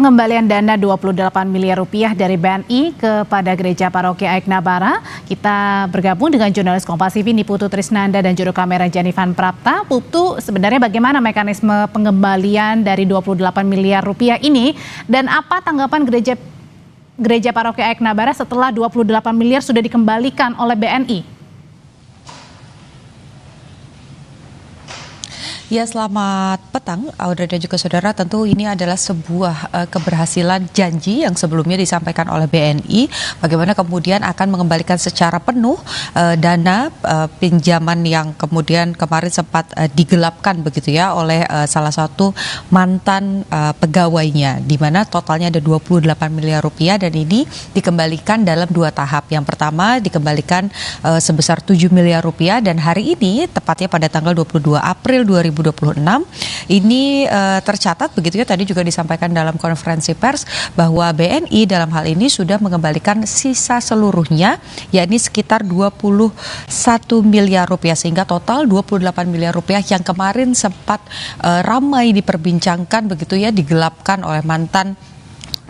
pengembalian dana 28 miliar rupiah dari BNI kepada Gereja Paroki Aik Nabara. Kita bergabung dengan jurnalis Kompas TV Niputu Trisnanda dan juru kamera Janifan Prapta. Putu, sebenarnya bagaimana mekanisme pengembalian dari 28 miliar rupiah ini dan apa tanggapan Gereja Paroki Aik Nabara setelah 28 miliar sudah dikembalikan oleh BNI? Ya, selamat petang, Audrey dan juga saudara. Tentu ini adalah sebuah keberhasilan janji yang sebelumnya disampaikan oleh BNI, bagaimana kemudian akan mengembalikan secara penuh dana pinjaman yang kemudian kemarin sempat digelapkan begitu ya oleh salah satu mantan pegawainya, di mana totalnya ada 28 miliar rupiah dan ini dikembalikan dalam 2 tahap. Yang pertama dikembalikan sebesar 7 miliar rupiah dan hari ini tepatnya pada tanggal 22 April 2026 ini tercatat begitu ya, tadi juga disampaikan dalam konferensi pers bahwa BNI dalam hal ini sudah mengembalikan sisa seluruhnya, yakni sekitar 21 miliar rupiah, sehingga total 28 miliar rupiah yang kemarin sempat ramai diperbincangkan begitu ya, digelapkan oleh mantan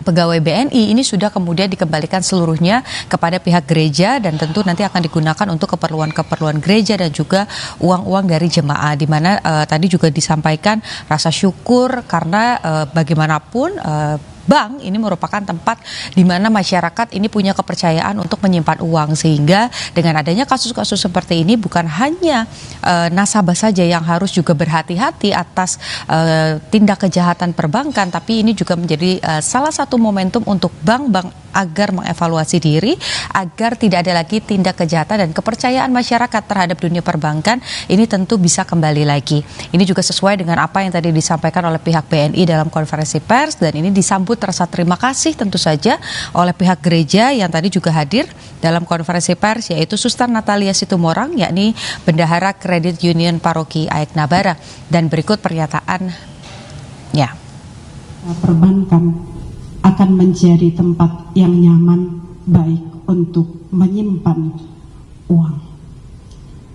pegawai BNI ini sudah kemudian dikembalikan seluruhnya kepada pihak gereja dan tentu nanti akan digunakan untuk keperluan-keperluan gereja dan juga uang-uang dari jemaah, di mana tadi juga disampaikan rasa syukur karena bagaimanapun bank ini merupakan tempat di mana masyarakat ini punya kepercayaan untuk menyimpan uang, sehingga dengan adanya kasus-kasus seperti ini bukan hanya nasabah saja yang harus juga berhati-hati atas tindak kejahatan perbankan, tapi ini juga menjadi salah satu momentum untuk bank-bank agar mengevaluasi diri, agar tidak ada lagi tindak kejahatan dan kepercayaan masyarakat terhadap dunia perbankan ini tentu bisa kembali lagi. Ini juga sesuai dengan apa yang tadi disampaikan oleh pihak BNI dalam konferensi pers dan ini disambut rasa terima kasih tentu saja oleh pihak gereja yang tadi juga hadir dalam konferensi pers, yaitu Suster Natalia Situmorang, yakni Bendahara Credit Union Paroki Aik Nabara, dan berikut pernyataannya. Perbankan akan menjadi tempat yang nyaman baik untuk menyimpan uang.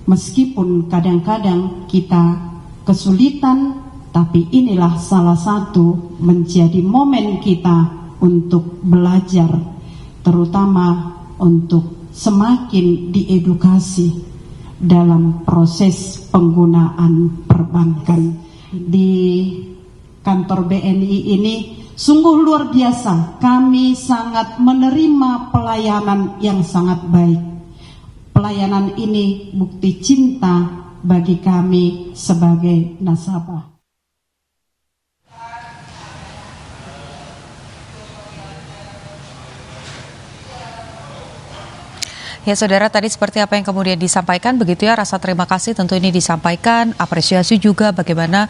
Meskipun kadang-kadang kita kesulitan, tapi inilah salah satu menjadi momen kita untuk belajar, terutama untuk semakin diedukasi dalam proses penggunaan perbankan. Di kantor BNI ini sungguh luar biasa, kami sangat menerima pelayanan yang sangat baik. Pelayanan ini bukti cinta bagi kami sebagai nasabah. Ya saudara, tadi seperti apa yang kemudian disampaikan begitu ya, rasa terima kasih tentu ini disampaikan, apresiasi juga bagaimana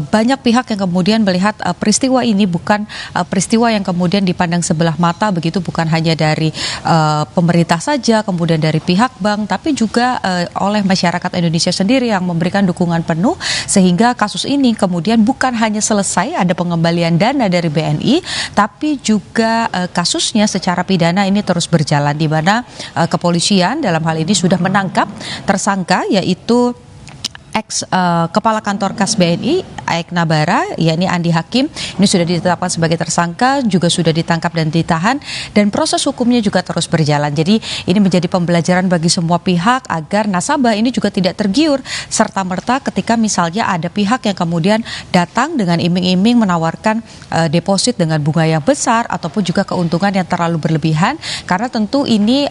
banyak pihak yang kemudian melihat peristiwa ini bukan peristiwa yang kemudian dipandang sebelah mata begitu, bukan hanya dari pemerintah saja, kemudian dari pihak bank, tapi juga oleh masyarakat Indonesia sendiri yang memberikan dukungan penuh sehingga kasus ini kemudian bukan hanya selesai ada pengembalian dana dari BNI, tapi juga kasusnya secara pidana ini terus berjalan, di mana kepolisian dalam hal ini sudah menangkap tersangka yaitu Kepala Kantor Kas BNI Aik Nabara, yakni Andi Hakim. Ini sudah ditetapkan sebagai tersangka, juga sudah ditangkap dan ditahan, dan proses hukumnya juga terus berjalan. Jadi ini menjadi pembelajaran bagi semua pihak agar nasabah ini juga tidak tergiur serta-merta ketika misalnya ada pihak yang kemudian datang dengan iming-iming menawarkan deposit dengan bunga yang besar ataupun juga keuntungan yang terlalu berlebihan, karena tentu ini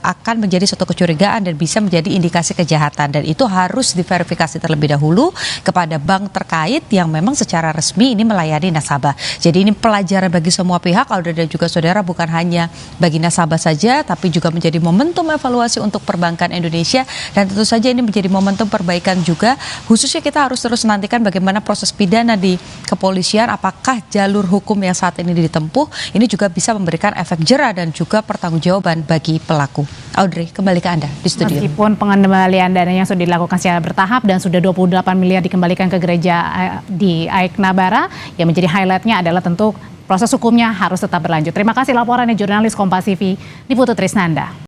akan menjadi suatu kecurigaan dan bisa menjadi indikasi kejahatan, dan itu harus diverifikasi terlebih dahulu kepada bank terkait yang memang secara resmi ini melayani nasabah. Jadi ini pelajaran bagi semua pihak, Audrey dan juga saudara, bukan hanya bagi nasabah saja, tapi juga menjadi momentum evaluasi untuk perbankan Indonesia, dan tentu saja ini menjadi momentum perbaikan juga. Khususnya kita harus terus menantikan bagaimana proses pidana di kepolisian, apakah jalur hukum yang saat ini ditempuh ini juga bisa memberikan efek jera dan juga pertanggungjawaban bagi pelaku. Audrey, kembali ke Anda di studio. Meskipun pengembalian dananya sudah dilakukan secara bertahap dan sudah 28 miliar dikembalikan ke gereja di Aik Nabara, yang menjadi highlightnya adalah tentu proses hukumnya harus tetap berlanjut. Terima kasih laporannya jurnalis Kompas TV Niputu Trisnanda.